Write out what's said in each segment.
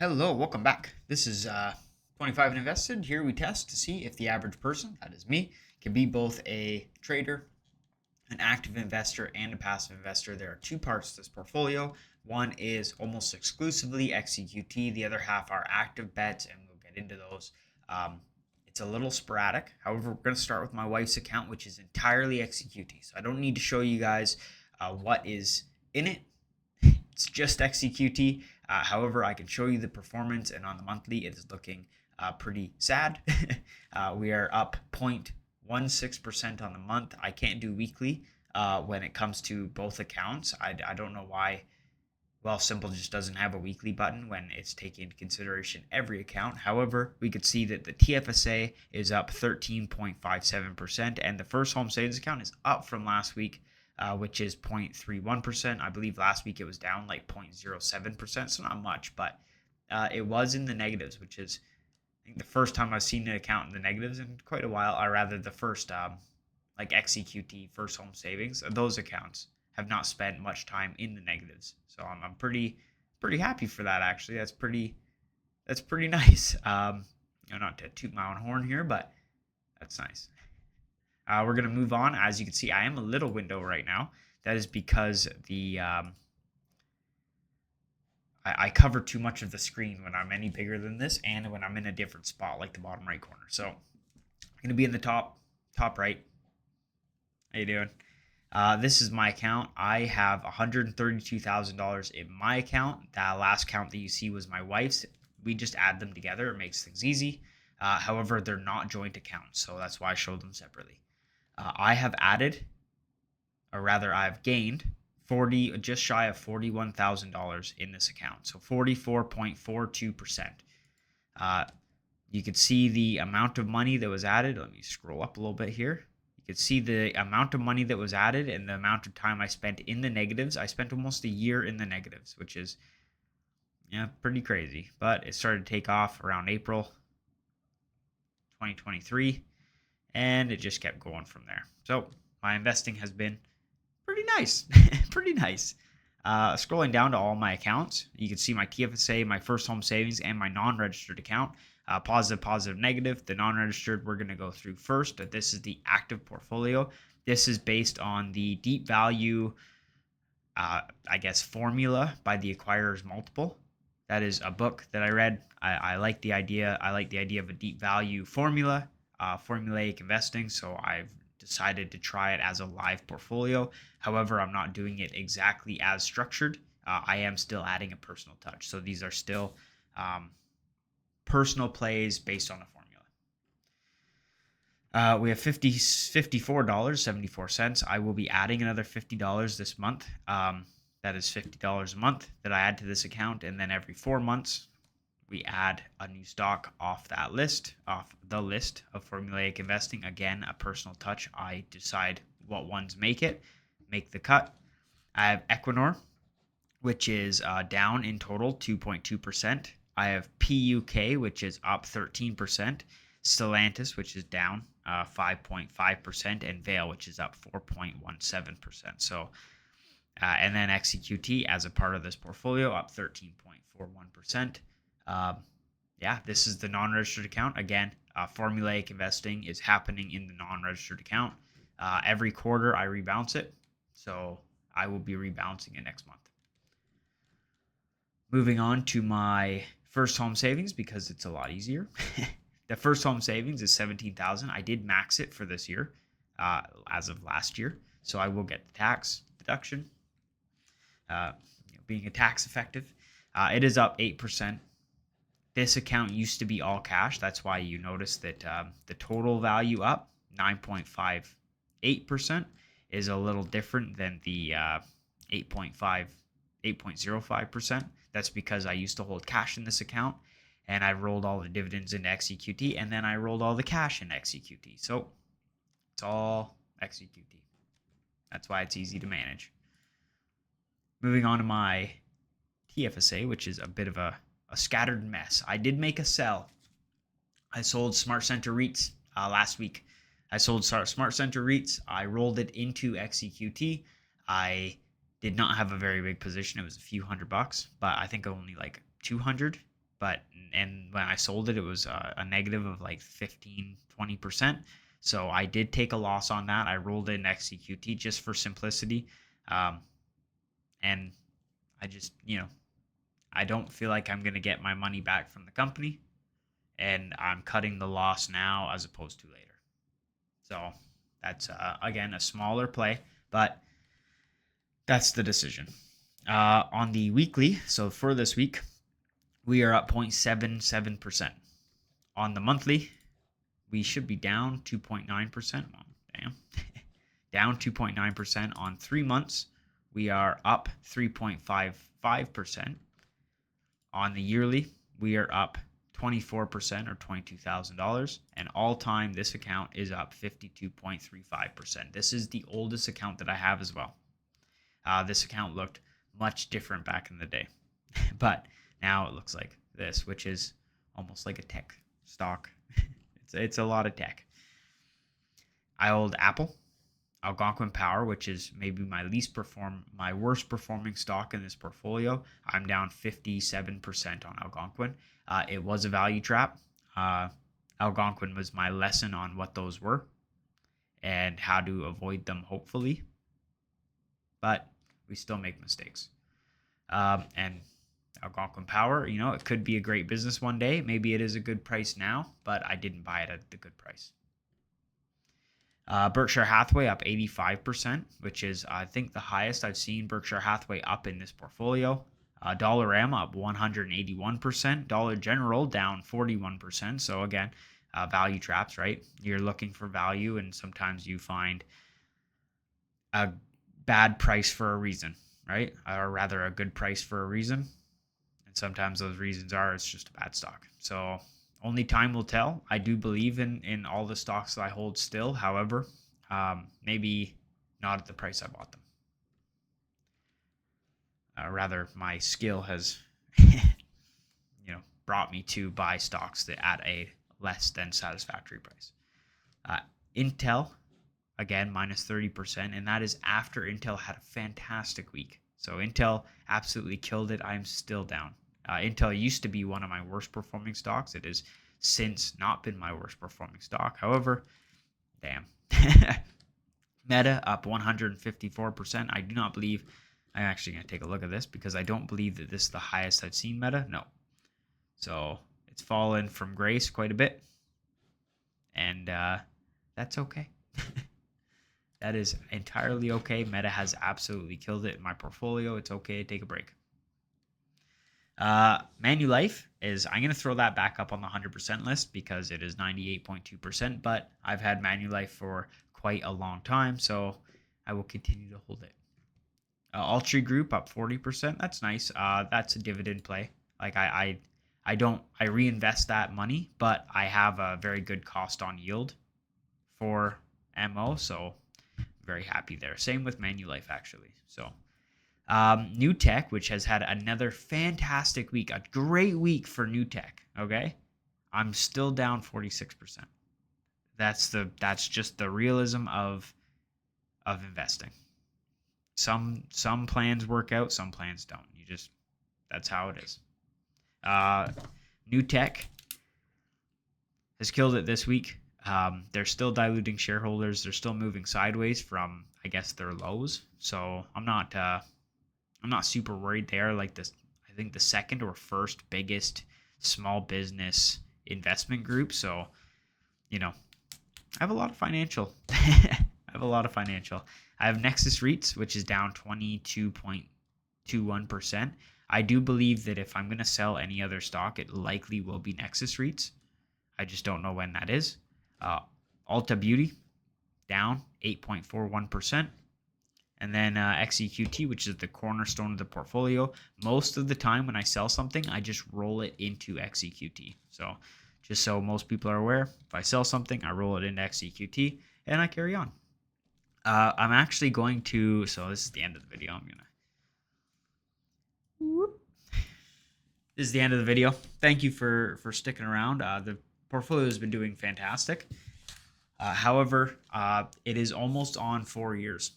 Hello, welcome back. This is 25 and Invested. Here we test to see if the average person, that is me, can be both a trader, an active investor, and a passive investor. There are two parts to this portfolio. One is almost exclusively Xeqt. The other half are active bets, and we'll get into those. It's a little sporadic. However, we're going to start with my wife's account, which is entirely Xeqt. So I don't need to show you guys what is in it. It's just Xeqt. However, I can show you the performance, and on the monthly, it is looking pretty sad. We are up 0.16% on the month. I can't do weekly when it comes to both accounts. I don't know why Wealthsimple just doesn't have a weekly button when it's taking into consideration every account. However, we could see that the Tfsa is up 13.57%, and the first home savings account is up from last week, which is 0.31%. I believe last week it was down like 0.07%, so not much, but it was in the negatives, which is I think the first time I've seen an account in the negatives in quite a while, or rather the first like Xeqt first home savings. Those accounts have not spent much time in the negatives, so I'm pretty happy for that. Actually, that's pretty nice. Not to toot my own horn here, but that's nice. We're going to move on. As you can see, I am a little window right now. That is because I cover too much of the screen when I'm any bigger than this and when I'm in a different spot, like the bottom right corner. So I'm going to be in the top right. How you doing? This is my account. I have $132,000 in my account. That last count that you see was my wife's. We just add them together. It makes things easy. However, they're not joint accounts, so that's why I showed them separately. I have added, or rather I've gained just shy of $41,000 in this account. So 44.42%. You could see the amount of money that was added. Let me scroll up a little bit here. You could see the amount of money that was added and the amount of time I spent in the negatives. I spent almost a year in the negatives, which is pretty crazy. But it started to take off around April 2023. And it just kept going from there. So my investing has been pretty nice. Pretty nice. Scrolling down to all my accounts, you can see my Tfsa, my first home savings, and my non-registered account. Positive, negative. The non-registered we're going to go through first. This is the active portfolio. This is based on the deep value, formula by the acquirer's multiple. That is a book that I read. I like the idea. I like the idea of a deep value formula. Formulaic investing, so I've decided to try it as a live portfolio. However, I'm not doing it exactly as structured. I am still adding a personal touch. So these are still personal plays based on a formula. We have $54.74. I will be adding another $50 this month. That is $50 a month that I add to this account, and then every 4 months, we add a new stock off the list of formulaic investing. Again, a personal touch. I decide what ones make the cut. I have Equinor, which is down in total 2.2%. I have PUK, which is up 13%. Stellantis, which is down 5.5%, and Vail, which is up 4.17%. So, and then Xeqt as a part of this portfolio, up 13.41%. This is the non-registered account. Again, formulaic investing is happening in the non-registered account. Every quarter I rebalance it, so I will be rebalancing it next month. Moving on to my first home savings because it's a lot easier. The first home savings is $17,000. I did max it for this year, as of last year, so I will get the tax deduction. Being a tax effective, it is up 8%. This account used to be all cash. That's why you notice that the total value up 9.58% is a little different than the 8.05%. That's because I used to hold cash in this account, and I rolled all the dividends into Xeqt, and then I rolled all the cash into Xeqt. So it's all Xeqt. That's why it's easy to manage. Moving on to my Tfsa, which is a bit of a scattered mess. I did make a sell. I sold Smart Center REITs last week. I sold Smart Center REITs. I rolled it into Xeqt. I did not have a very big position. It was a few $100, but I think only like 200 and when I sold it, it was a negative of like 15-20%. So I did take a loss on that. I rolled in Xeqt just for simplicity. And I just, I don't feel like I'm going to get my money back from the company, and I'm cutting the loss now as opposed to later. So that's, again, a smaller play, but that's the decision. On the weekly, so for this week, we are up 0.77%. On the monthly, we should be down 2.9%. Oh, damn. Down 2.9%. On 3 months, we are up 3.55%. On the yearly, we are up 24% or $22,000. And all time, this account is up 52.35%. This is the oldest account that I have as well. This account looked much different back in the day. But now it looks like this, which is almost like a tech stock. It's a lot of tech. I hold Apple, Algonquin Power, which is maybe my worst performing stock in this portfolio. I'm down 57% on Algonquin. It was a value trap. Algonquin was my lesson on what those were and how to avoid them, hopefully. But we still make mistakes. And Algonquin Power, it could be a great business one day. Maybe it is a good price now, but I didn't buy it at the good price. Berkshire Hathaway up 85%, which is, I think, the highest I've seen Berkshire Hathaway up in this portfolio. Dollarama up 181%. Dollar General down 41%. So again, value traps, right? You're looking for value, and sometimes you find a bad price for a reason, right? Or rather, a good price for a reason. And sometimes those reasons are it's just a bad stock. So only time will tell. I do believe in all the stocks that I hold still. However, maybe not at the price I bought them. Rather, my skill has brought me to buy stocks that at a less than satisfactory price. Intel, again, minus 30%, and that is after Intel had a fantastic week. So Intel absolutely killed it. I'm still down. Intel used to be one of my worst performing stocks. It has since not been my worst performing stock. However, damn. Meta up 154%. I do not believe, I'm actually going to take a look at this because I don't believe that this is the highest I've seen Meta. No. So it's fallen from grace quite a bit. And that's okay. That is entirely okay. Meta has absolutely killed it in my portfolio. It's okay to take a break. Manulife is, I'm going to throw that back up on the 100% list because it is 98.2%, but I've had Manulife for quite a long time, so I will continue to hold it. Altri Group up 40%. That's nice. That's a dividend play. Like I reinvest that money, but I have a very good cost on yield for MO, so very happy there. Same with Manulife, actually. So NEWT, which has had another fantastic week, a great week for NEWT. Okay, I'm still down 46%. That's just the realism of investing. Some plans work out, some plans don't. That's how it is. NEWT has killed it this week. They're still diluting shareholders. They're still moving sideways from, I guess, their lows. So I'm not super worried. They are like this, I think, the second or first biggest small business investment group. So, I have a lot of financial. I have Nexus REITs, which is down 22.21%. I do believe that if I'm going to sell any other stock, it likely will be Nexus REITs. I just don't know when that is. Ulta Beauty, down 8.41%. And then Xeqt, which is the cornerstone of the portfolio. Most of the time when I sell something, I just roll it into Xeqt. So just so most people are aware, if I sell something, I roll it into Xeqt, and I carry on. I'm actually going to, so this is the end of the video. This is the end of the video. Thank you for sticking around. The portfolio has been doing fantastic. However, it is almost on 4 years.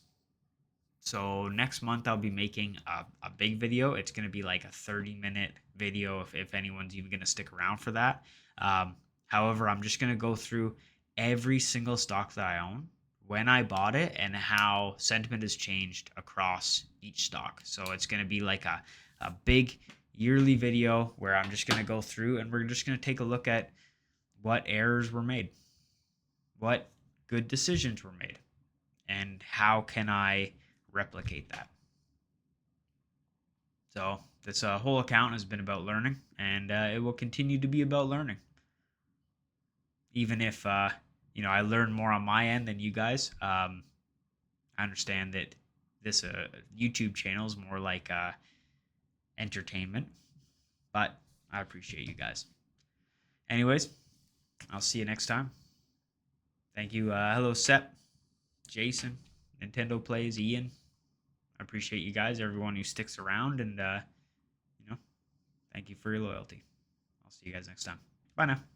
So next month I'll be making a big video. It's going to be like a 30-minute video if anyone's even going to stick around for that. However, I'm just going to go through every single stock that I own, when I bought it, and how sentiment has changed across each stock. So it's going to be like a big yearly video where I'm just going to go through and we're just going to take a look at what errors were made, what good decisions were made, and how can I replicate that. So this whole account has been about learning, and it will continue to be about learning. Even if I learn more on my end than you guys, I understand that this YouTube channel is more like entertainment, but I appreciate you guys. Anyways, I'll see you next time. Thank you. Hello, Sep, Jason, Nintendo Plays, Ian. I appreciate you guys, everyone who sticks around, and thank you for your loyalty. I'll see you guys next time. Bye now.